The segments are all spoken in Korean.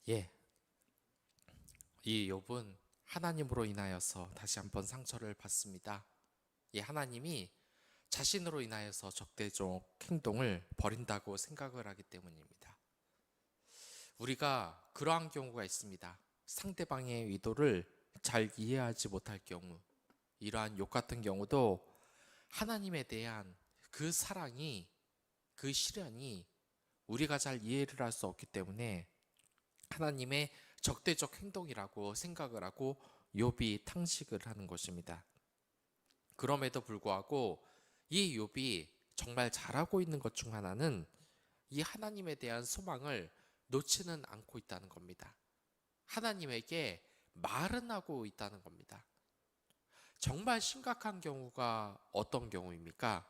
예, 이 욥은 하나님으로 인하여서 다시 한번 상처를 받습니다. 하나님이 자신으로 인하여서 적대적 행동을 벌인다고 생각을 하기 때문입니다. 우리가 그러한 경우가 있습니다. 상대방의 의도를 잘 이해하지 못할 경우, 이러한 욥 같은 경우도 하나님에 대한 그 사랑이, 그 시련이 우리가 잘 이해를 할 수 없기 때문에 하나님의 적대적 행동이라고 생각을 하고 욥이 탕식을 하는 것입니다. 그럼에도 불구하고 이 욥이 정말 잘하고 있는 것 중 하나는 이 하나님에 대한 소망을 놓지는 않고 있다는 겁니다. 하나님에게 말은 하고 있다는 겁니다. 정말 심각한 경우가 어떤 경우입니까?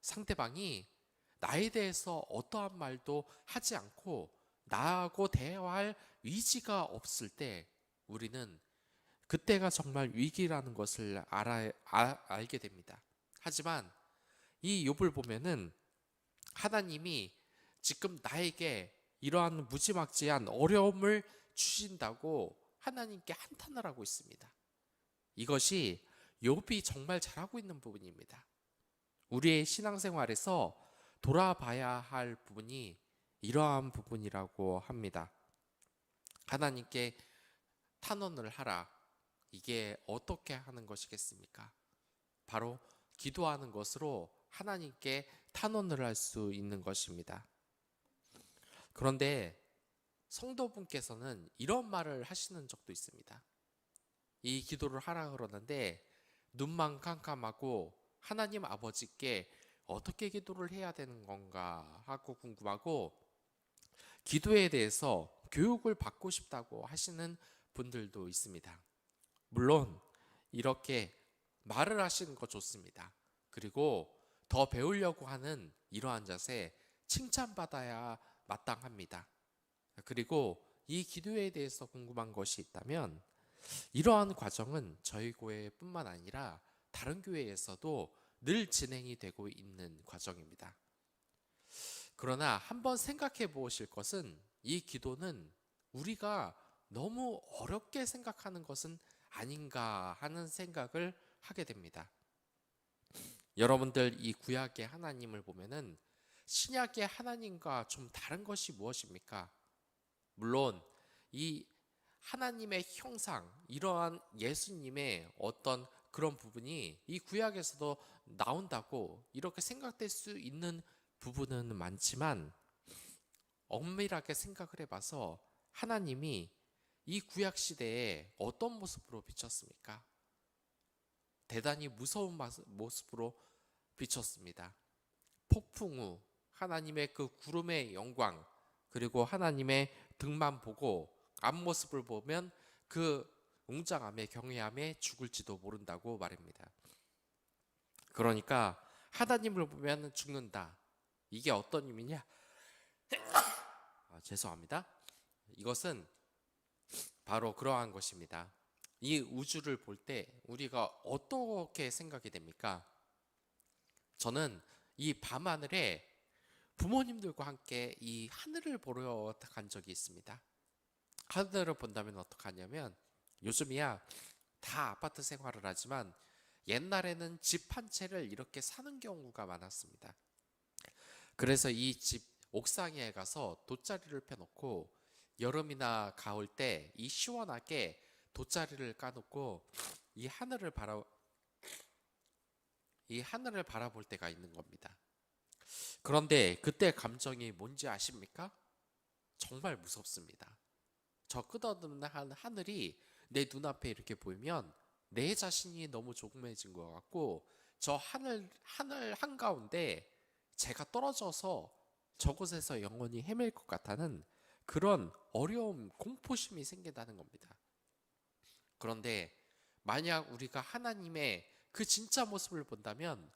상대방이 나에 대해서 어떠한 말도 하지 않고 나하고 대화할 의지가 없을 때 우리는 그때가 정말 위기라는 것을 알게 됩니다. 하지만 이 욥을 보면은 하나님이 지금 나에게 이러한 무지막지한 어려움을 주신다고 하나님께 한탄을 하고 있습니다. 이것이 욥이 정말 잘하고 있는 부분입니다. 우리의 신앙생활에서 돌아봐야 할 부분이 이러한 부분이라고 합니다. 하나님께 탄원을 하라. 이게 어떻게 하는 것이겠습니까? 바로 기도하는 것으로 하나님께 탄원을 할 수 있는 것입니다. 그런데 성도분께서는 이런 말을 하시는 적도 있습니다. 이 기도를 하라 그러는데 눈만 깜깜하고 하나님 아버지께 어떻게 기도를 해야 되는 건가 하고 궁금하고 기도에 대해서 교육을 받고 싶다고 하시는 분들도 있습니다. 물론 이렇게 말을 하시는 거 좋습니다. 그리고 더 배우려고 하는 이러한 자세 칭찬받아야 마땅합니다. 그리고 이 기도에 대해서 궁금한 것이 있다면 이러한 과정은 저희 교회뿐만 아니라 다른 교회에서도 늘 진행이 되고 있는 과정입니다. 그러나 한번 생각해 보실 것은 이 기도는 우리가 너무 어렵게 생각하는 것은 아닌가 하는 생각을 하게 됩니다. 여러분들 이 구약의 하나님을 보면은 신약의 하나님과 좀 다른 것이 무엇입니까? 물론 이 하나님의 형상, 이러한 예수님의 어떤 그런 부분이 이 구약에서도 나온다고 이렇게 생각될 수 있는 부분은 많지만 엄밀하게 생각을 해봐서 하나님이 이 구약 시대에 어떤 모습으로 비쳤습니까? 대단히 무서운 모습으로 비쳤습니다. 폭풍 후 하나님의 그 구름의 영광 그리고 하나님의 등만 보고 앞모습을 보면 그 웅장함에 경외함에 죽을지도 모른다고 말합니다. 그러니까 하나님을 보면 죽는다. 이게 어떤 의미냐? 죄송합니다. 이것은 바로 그러한 것입니다. 이 우주를 볼 때 우리가 어떻게 생각이 됩니까? 저는 이 밤하늘에 부모님들과 함께 이 하늘을 보러 간 적이 있습니다. 하늘을 본다면 어떡하냐면 요즘이야 다 아파트 생활을 하지만 옛날에는 집 한 채를 이렇게 사는 경우가 많았습니다. 그래서 이 집 옥상에 가서 돗자리를 펴놓고 여름이나 가을 때 이 시원하게 돗자리를 까놓고 이 하늘을 바라 이 하늘을 바라볼 때가 있는 겁니다. 그런데 그때 감정이 뭔지 아십니까? 정말 무섭습니다. 저 끝없는 하늘이 내 눈앞에 이렇게 보이면 내 자신이 너무 조그매진 것 같고 저 하늘 한가운데 제가 떨어져서 저곳에서 영원히 헤맬 것 같다는 그런 어려움, 공포심이 생긴다는 겁니다. 그런데 만약 우리가 하나님의 그 진짜 모습을 본다면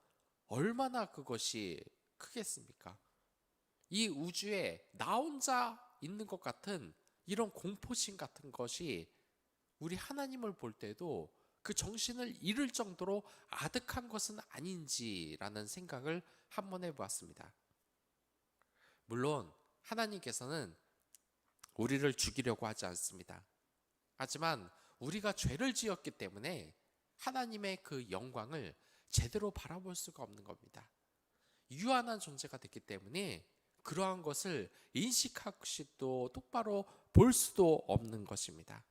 얼마나 그것이 크겠습니까? 이 우주에 나 혼자 있는 것 같은 이런 공포심 같은 것이 우리 하나님을 볼 때도 그 정신을 잃을 정도로 아득한 것은 아닌지라는 생각을 한번 해보았습니다. 물론 하나님께서는 우리를 죽이려고 하지 않습니다. 하지만 우리가 죄를 지었기 때문에 하나님의 그 영광을 제대로 바라볼 수가 없는 겁니다. 유한한 존재가 됐기 때문에 그러한 것을 인식하시도 똑바로 볼 수도 없는 것입니다.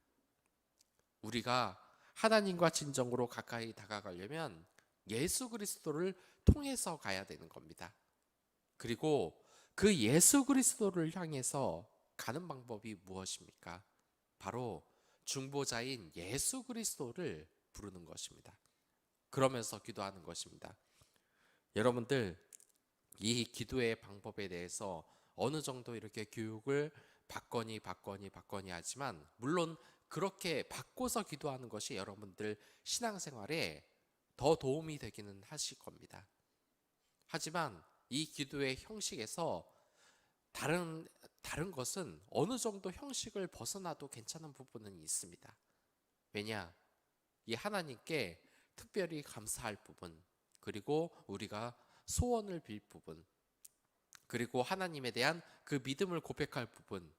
우리가 하나님과 진정으로 가까이 다가가려면 예수 그리스도를 통해서 가야 되는 겁니다. 그리고 그 예수 그리스도를 향해서 가는 방법이 무엇입니까? 바로 중보자인 예수 그리스도를 부르는 것입니다. 그러면서 기도하는 것입니다. 여러분들, 이 기도의 방법에 대해서 어느 정도 이렇게 교육을 받거니 하지만, 물론 그렇게 받고서 기도하는 것이 여러분들 신앙생활에 더 도움이 되기는 하실 겁니다. 하지만 이 기도의 형식에서 다른 것은 어느 정도 형식을 벗어나도 괜찮은 부분은 있습니다. 왜냐? 이 하나님께 특별히 감사할 부분, 그리고 우리가 소원을 빌 부분, 그리고 하나님에 대한 그 믿음을 고백할 부분,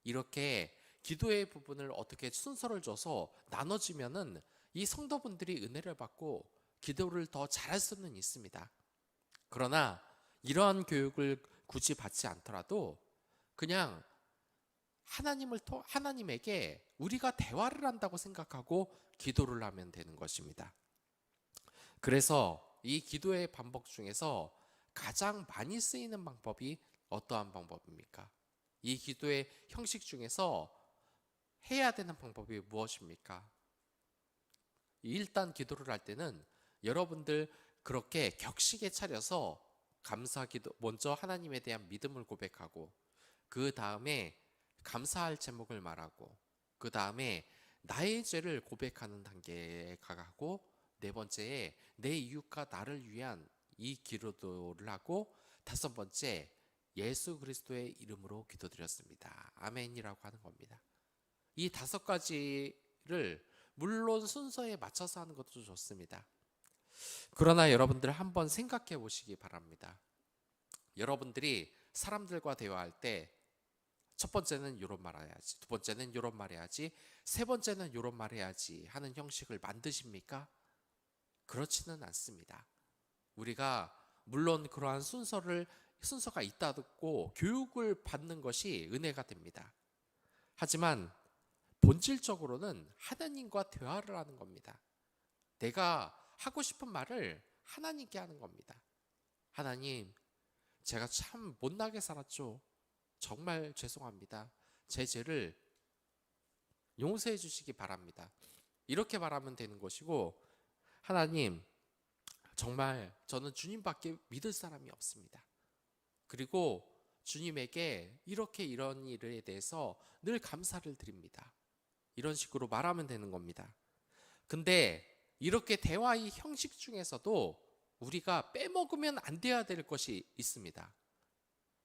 이렇게 기도의 부분을 어떻게 순서를 줘서 나눠지면은 이 성도분들이 은혜를 받고 기도를 더 잘할 수는 있습니다. 그러나 이러한 교육을 굳이 받지 않더라도 그냥 하나님에게 우리가 대화를 한다고 생각하고 기도를 하면 되는 것입니다. 그래서 이 기도의 방법 중에서 가장 많이 쓰이는 방법이 어떠한 방법입니까? 이 기도의 형식 중에서 해야 되는 방법이 무엇입니까? 일단 기도를 할 때는 여러분들 그렇게 격식에 차려서 감사기도, 먼저 하나님에 대한 믿음을 고백하고, 그 다음에 감사할 제목을 말하고, 그 다음에 나의 죄를 고백하는 단계에 가고, 네 번째에 내 이웃과 나를 위한 이 기도를 하고, 다섯 번째 예수 그리스도의 이름으로 기도드렸습니다. 아멘이라고 하는 겁니다. 이 다섯 가지를 물론 순서에 맞춰서 하는 것도 좋습니다. 그러나 여러분들 한번 생각해 보시기 바랍니다. 여러분들이 사람들과 대화할 때 첫 번째는 이런 말 해야지, 두 번째는 이런 말 해야지, 세 번째는 이런 말 해야지 하는 형식을 만드십니까? 그렇지는 않습니다. 우리가 물론 그러한 순서가 있다고 교육을 받는 것이 은혜가 됩니다. 하지만 본질적으로는 하나님과 대화를 하는 겁니다. 내가 하고 싶은 말을 하나님께 하는 겁니다. 하나님, 제가 참 못나게 살았죠. 정말 죄송합니다. 제 죄를 용서해 주시기 바랍니다. 이렇게 말하면 되는 것이고, 하나님, 정말 저는 주님밖에 믿을 사람이 없습니다. 그리고 주님에게 이런 일에 대해서 늘 감사를 드립니다. 이런 식으로 말하면 되는 겁니다. 근데 이렇게 대화의 형식 중에서도 우리가 빼먹으면 안 돼야 될 것이 있습니다.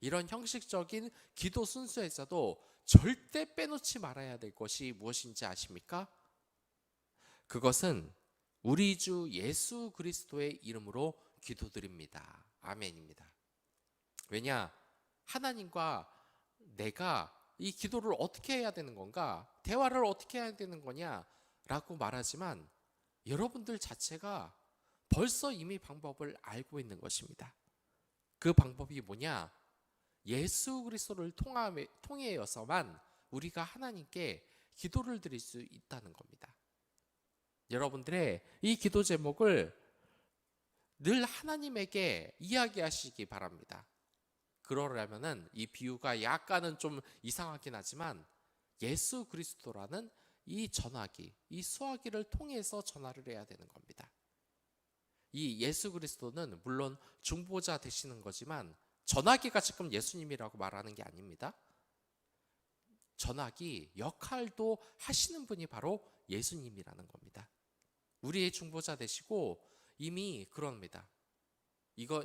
이런 형식적인 기도 순서에서도 절대 빼놓지 말아야 될 것이 무엇인지 아십니까? 그것은 우리 주 예수 그리스도의 이름으로 기도드립니다. 아멘입니다. 왜냐? 하나님과 내가 이 기도를 어떻게 해야 되는 건가? 대화를 어떻게 해야 되는 거냐? 라고 말하지만 여러분들 자체가 벌써 이미 방법을 알고 있는 것입니다. 그 방법이 뭐냐? 예수 그리스도를 통해서만 우리가 하나님께 기도를 드릴 수 있다는 겁니다. 여러분들의 이 기도 제목을 늘 하나님에게 이야기하시기 바랍니다. 그러려면은 이 비유가 약간은 좀 이상하긴 하지만 예수 그리스도라는 이 전화기, 이 수화기를 통해서 전화를 해야 되는 겁니다. 이 예수 그리스도는 물론 중보자 되시는 거지만 전화기가 지금 예수님이라고 말하는 게 아닙니다. 전화기 역할도 하시는 분이 바로 예수님이라는 겁니다. 우리의 중보자 되시고 이미 그럽니다.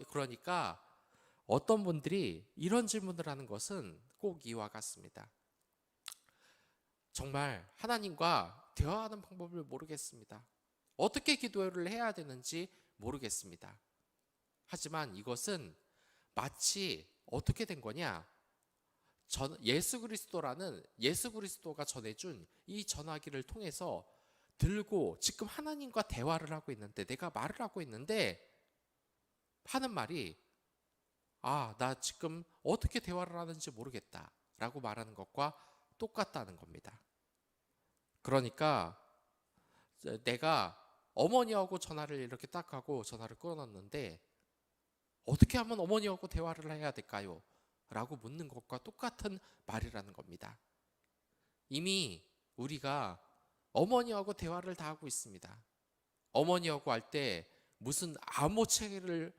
그러니까 어떤 분들이 이런 질문을 하는 것은 꼭 이와 같습니다. 정말 하나님과 대화하는 방법을 모르겠습니다. 어떻게 기도를 해야 되는지 모르겠습니다. 하지만 이것은 마치 어떻게 된 거냐? 예수 그리스도라는 예수 그리스도가 전해준 이 전화기를 통해서 들고 지금 하나님과 대화를 하고 있는데, 내가 말을 하고 있는데 하는 말이, 나 지금 어떻게 대화를 하는지 모르겠다 라고 말하는 것과 똑같다는 겁니다. 그러니까 내가 어머니하고 전화를 이렇게 딱 하고 전화를 끊었는데 어떻게 하면 어머니하고 대화를 해야 될까요? 라고 묻는 것과 똑같은 말이라는 겁니다. 이미 우리가 어머니하고 대화를 다 하고 있습니다. 어머니하고 할 때 무슨 암호체를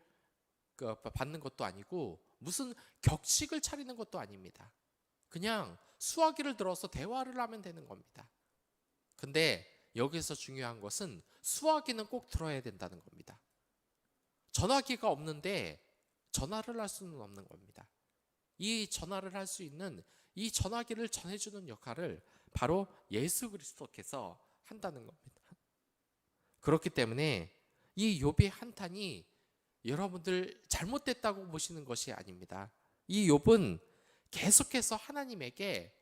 받는 것도 아니고 무슨 격식을 차리는 것도 아닙니다. 그냥 수화기를 들어서 대화를 하면 되는 겁니다. 근데 여기서 중요한 것은 수화기는 꼭 들어야 된다는 겁니다. 전화기가 없는데 전화를 할 수는 없는 겁니다. 이 전화를 할 수 있는 이 전화기를 전해주는 역할을 바로 예수 그리스도께서 한다는 겁니다. 그렇기 때문에 이 욥의 한탄이 여러분들 잘못됐다고 보시는 것이 아닙니다. 이 욥은 계속해서 하나님에게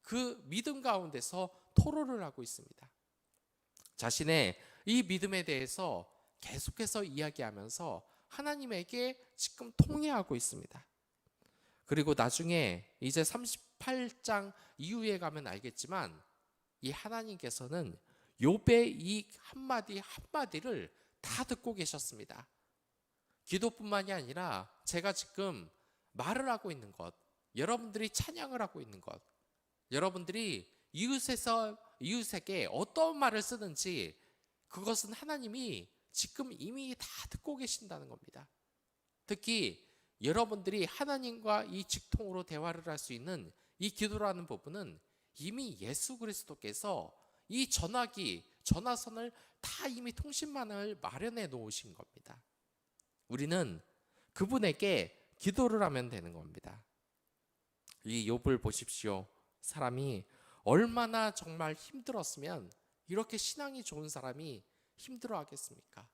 그 믿음 가운데서 토로를 하고 있습니다. 자신의 이 믿음에 대해서 계속해서 이야기하면서 하나님에게 지금 통회하고 있습니다. 그리고 나중에 이제 38장 이후에 가면 알겠지만 이 하나님께서는 욥의 이 한마디 한마디를 다 듣고 계셨습니다. 기도뿐만이 아니라 제가 지금 말을 하고 있는 것, 여러분들이 찬양을 하고 있는 것, 여러분들이 이웃에게 어떤 말을 쓰는지 그것은 하나님이 지금 이미 다 듣고 계신다는 겁니다. 특히 여러분들이 하나님과 이 직통으로 대화를 할 수 있는 이 기도라는 부분은 이미 예수 그리스도께서 이 전화기, 전화선을 다 이미 통신망을 마련해 놓으신 겁니다. 우리는 그분에게 기도를 하면 되는 겁니다. 이 욥을 보십시오. 사람이 얼마나 정말 힘들었으면 이렇게 신앙이 좋은 사람이 힘들어 하겠습니까?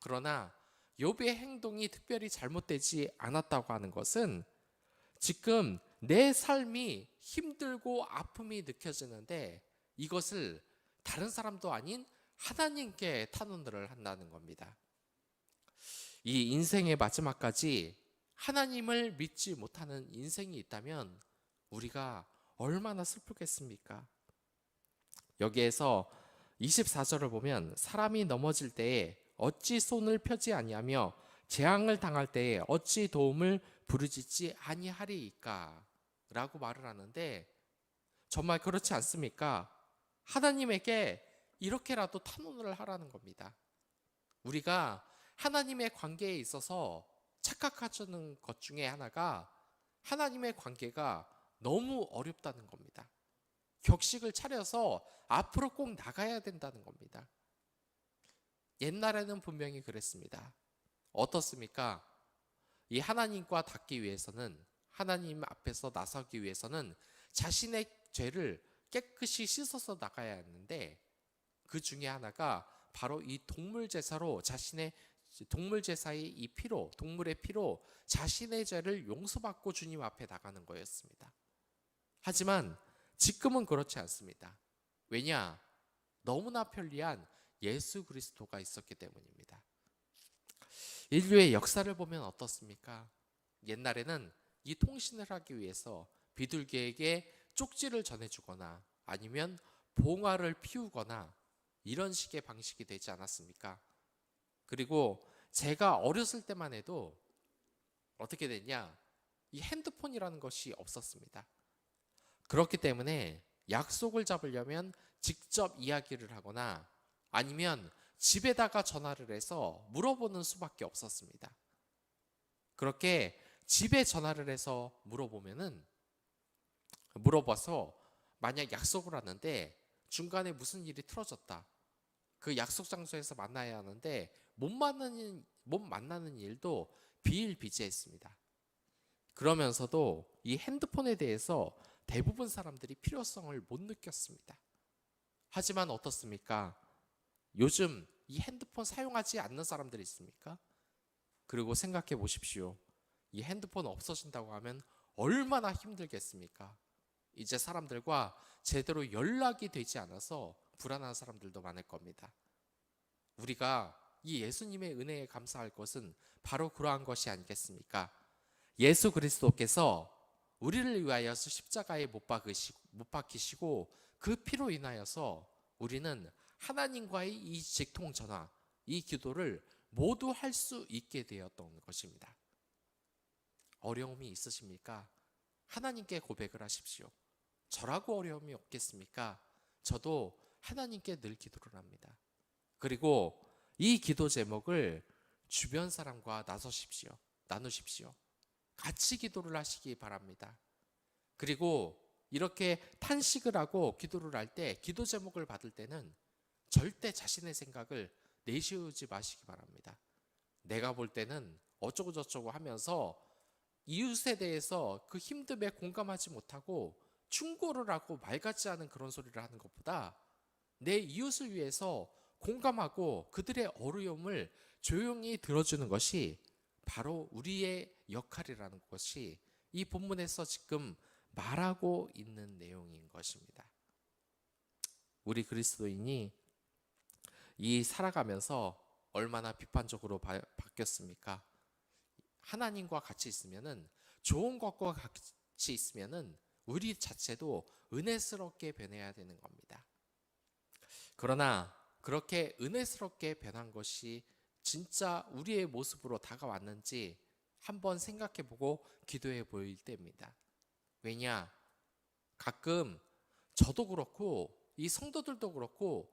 그러나 욥의 행동이 특별히 잘못되지 않았다고 하는 것은 지금 내 삶이 힘들고 아픔이 느껴지는데 이것을 다른 사람도 아닌 하나님께 탄원을 한다는 겁니다. 이 인생의 마지막까지 하나님을 믿지 못하는 인생이 있다면 우리가 얼마나 슬프겠습니까? 여기에서 24절을 보면 사람이 넘어질 때에 어찌 손을 펴지 아니하며 재앙을 당할 때에 어찌 도움을 부르짖지 아니하리이까 라고 말을 하는데 정말 그렇지 않습니까? 하나님에게 이렇게라도 탄원을 하라는 겁니다. 우리가 하나님의 관계에 있어서 착각하는 것 중에 하나가 하나님의 관계가 너무 어렵다는 겁니다. 격식을 차려서 앞으로 꼭 나가야 된다는 겁니다. 옛날에는 분명히 그랬습니다. 어떻습니까? 이 하나님과 닿기 위해서는, 하나님 앞에서 나서기 위해서는 자신의 죄를 깨끗이 씻어서 나가야 했는데 그 중에 하나가 바로 이 동물 제사로 자신의 동물 제사의 이 피로, 동물의 피로 자신의 죄를 용서받고 주님 앞에 나가는 거였습니다. 하지만 지금은 그렇지 않습니다. 왜냐? 너무나 편리한 예수 그리스도가 있었기 때문입니다. 인류의 역사를 보면 어떻습니까? 옛날에는 이 통신을 하기 위해서 비둘기에게 쪽지를 전해주거나 아니면 봉화를 피우거나 이런 식의 방식이 되지 않았습니까? 그리고 제가 어렸을 때만 해도 어떻게 됐냐? 이 핸드폰이라는 것이 없었습니다. 그렇기 때문에 약속을 잡으려면 직접 이야기를 하거나 아니면 집에다가 전화를 해서 물어보는 수밖에 없었습니다. 그렇게 집에 전화를 해서 물어봐서 만약 약속을 하는데 중간에 무슨 일이 틀어졌다. 그 약속 장소에서 만나야 하는데 못 만나는 일도 비일비재했습니다. 그러면서도 이 핸드폰에 대해서 대부분 사람들이 필요성을 못 느꼈습니다. 하지만 어떻습니까? 요즘 이 핸드폰 사용하지 않는 사람들이 있습니까? 그리고 생각해 보십시오. 이 핸드폰 없어진다고 하면 얼마나 힘들겠습니까? 이제 사람들과 제대로 연락이 되지 않아서 불안한 사람들도 많을 겁니다. 우리가 이 예수님의 은혜에 감사할 것은 바로 그러한 것이 아니겠습니까? 예수 그리스도께서 우리를 위하여서 십자가에 못 박히시고 그 피로 인하여서 우리는 하나님과의 이 직통 전화, 이 기도를 모두 할 수 있게 되었던 것입니다. 어려움이 있으십니까? 하나님께 고백을 하십시오. 저라고 어려움이 없겠습니까? 저도 하나님께 늘 기도를 합니다. 그리고 이 기도 제목을 주변 사람과 나누십시오. 같이 기도를 하시기 바랍니다. 그리고 이렇게 탄식을 하고 기도를 할 때, 기도 제목을 받을 때는 절대 자신의 생각을 내세우지 마시기 바랍니다. 내가 볼 때는 어쩌고 저쩌고 하면서 이웃에 대해서 그 힘듦에 공감하지 못하고 충고를 하고 말 같지 않은 그런 소리를 하는 것보다 내 이웃을 위해서 공감하고 그들의 어려움을 조용히 들어주는 것이 바로 우리의 역할이라는 것이 이 본문에서 지금 말하고 있는 내용인 것입니다. 우리 그리스도인이 이 살아가면서 얼마나 비판적으로 바뀌었습니까? 하나님과 같이 있으면은, 좋은 것과 같이 있으면은 우리 자체도 은혜스럽게 변해야 되는 겁니다. 그러나 그렇게 은혜스럽게 변한 것이 진짜 우리의 모습으로 다가왔는지 한번 생각해보고 기도해 보일 때입니다. 왜냐? 가끔 저도 그렇고 이 성도들도 그렇고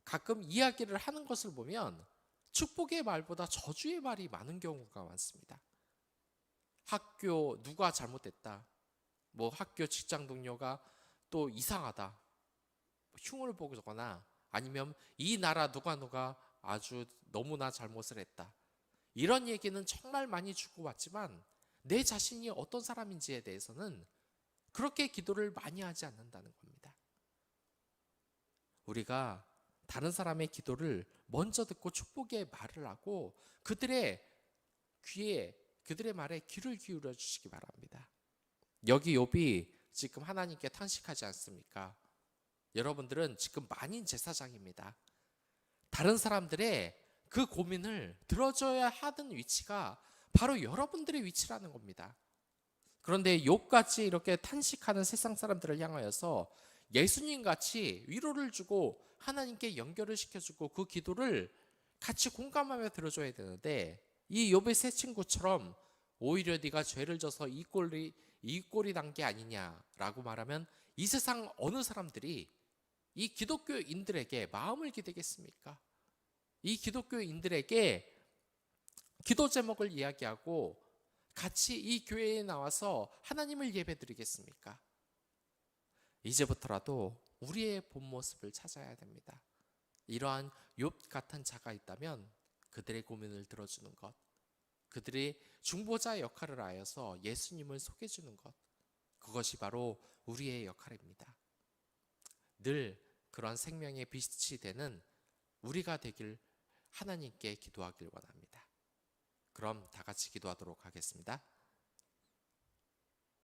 가끔 이야기를 하는 것을 보면 축복의 말보다 저주의 말이 많은 경우가 많습니다. 학교 누가 잘못됐다, 뭐 학교 직장 동료가 또 이상하다, 흉을 보거나 아니면 이 나라 누가 아주 너무나 잘못을 했다, 이런 얘기는 정말 많이 주고받지만 내 자신이 어떤 사람인지에 대해서는 그렇게 기도를 많이 하지 않는다는 겁니다. 우리가 다른 사람의 기도를 먼저 듣고 축복의 말을 하고 그들의 말에 귀를 기울여 주시기 바랍니다. 여기 욥이 지금 하나님께 탄식하지 않습니까? 여러분들은 지금 만인 제사장입니다. 다른 사람들의 그 고민을 들어줘야 하는 위치가 바로 여러분들의 위치라는 겁니다. 그런데 욥같이 이렇게 탄식하는 세상 사람들을 향하여서 예수님같이 위로를 주고 하나님께 연결을 시켜주고 그 기도를 같이 공감하며 들어줘야 되는데, 이 욥의 세 친구처럼 오히려 네가 죄를 져서 이 꼴이 난 게 아니냐라고 말하면 이 세상 어느 사람들이 이 기독교인들에게 마음을 기대겠습니까? 이 기독교인들에게 기도 제목을 이야기하고 같이 이 교회에 나와서 하나님을 예배드리겠습니까? 이제부터라도 우리의 본 모습을 찾아야 됩니다. 이러한 욥 같은 자가 있다면 그들의 고민을 들어주는 것, 그들이 중보자 역할을 하여서 예수님을 소개해주는 것, 그것이 바로 우리의 역할입니다. 늘 그런 생명의 빛이 되는 우리가 되길 하나님께 기도하길 원합니다. 그럼 다 같이 기도하도록 하겠습니다.